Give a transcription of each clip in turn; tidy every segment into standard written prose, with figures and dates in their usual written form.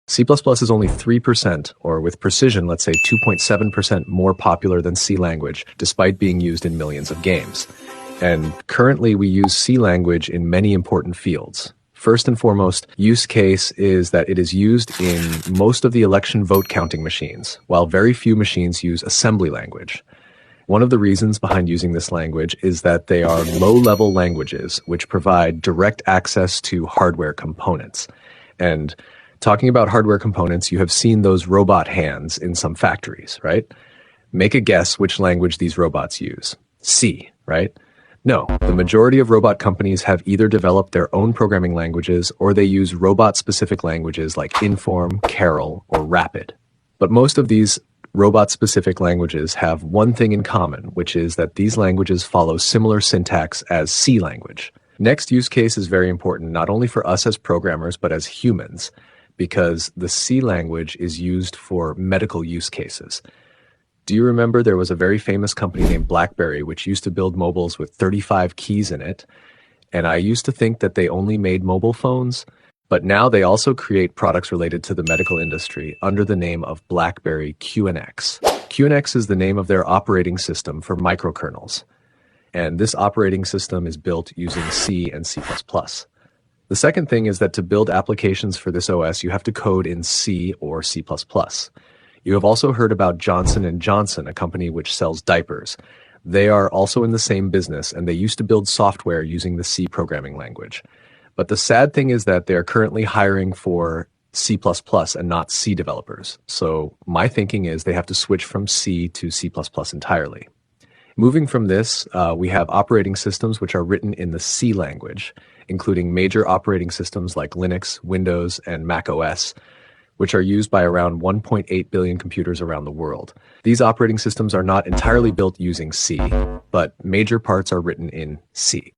C++ is only 3%, or with precision, let's say 2.7% more popular than C language, despite being used in millions of games. And currently we use C language in many important fields. First and foremost, use case is that it is used in most of the election vote counting machines, while very few machines use assembly language. One of the reasons behind using this language is that they are low-level languages which provide direct access to hardware components. And talking about hardware components, you have seen those robot hands in some factories, right? Make a guess which language these robots use. C, right? No, the majority of robot companies have either developed their own programming languages or they use robot-specific languages like Inform, Carol, or Rapid. But most of these robot-specific languages have one thing in common, which is that these languages follow similar syntax as C language. Next use case is very important, not only for us as programmers, but as humans, because the C language is used for medical use cases. Do you remember there was a very famous company named BlackBerry which used to build mobiles with 35 keys in it? And I used to think that they only made mobile phones, but now they also create products related to the medical industry under the name of BlackBerry QNX. QNX is the name of their operating system for microkernels. And this operating system is built using C and C++. The second thing is that to build applications for this OS, you have to code in C or C++. You have also heard about Johnson & Johnson, a company which sells diapers. They are also in the same business, and they used to build software using the C programming language. But the sad thing is that they are currently hiring for C++ and not C developers. So my thinking is they have to switch from C to C++ entirely. Moving from this, we have operating systems which are written in the C language, including major operating systems like Linux, Windows, and Mac OS, which are used by around 1.8 billion computers around the world. These operating systems are not entirely built using C, but major parts are written in C.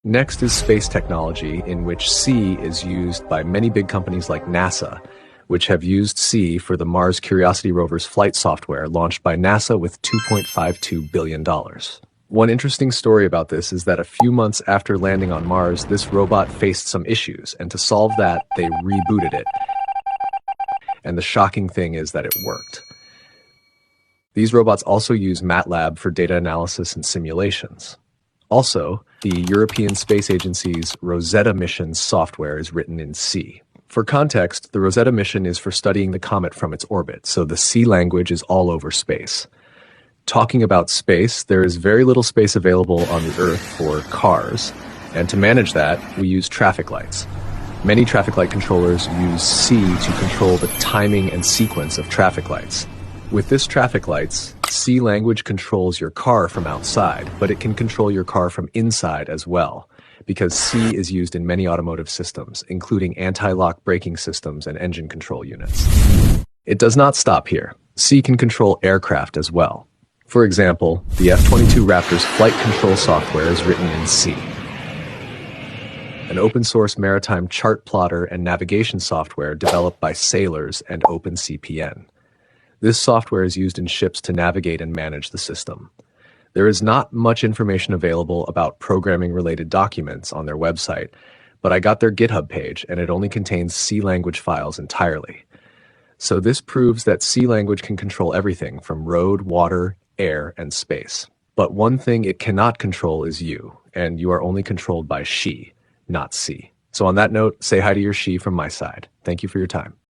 Next is space technology, in which C is used by many big companies like NASA, which have used C for the Mars Curiosity rover's flight software launched by NASA with $2.52 billion. One interesting story about this is that a few months after landing on Mars, this robot faced some issues, and to solve that, they rebooted it. And the shocking thing is that it worked. These robots also use MATLAB for data analysis and simulations. Also, the European Space Agency's Rosetta mission software is written in C. For context, the Rosetta mission is for studying the comet from its orbit, so the C language is all over space. Talking about space, there is very little space available on the Earth for cars, and to manage that, we use traffic lights. Many traffic light controllers use C to control the timing and sequence of traffic lights. With this traffic lights, C language controls your car from outside, but it can control your car from inside as well, because C is used in many automotive systems, including anti-lock braking systems and engine control units. It does not stop here. C can control aircraft as well. For example, the F-22 Raptor's flight control software is written in C. An open-source maritime chart plotter and navigation software developed by sailors and OpenCPN. This software is used in ships to navigate and manage the system. There is not much information available about programming-related documents on their website, but I got their GitHub page, and it only contains C language files entirely. So this proves that C language can control everything from road, water, air, and space. But one thing it cannot control is you, and you are only controlled by she, not C. So on that note, say hi to your she from my side. Thank you for your time.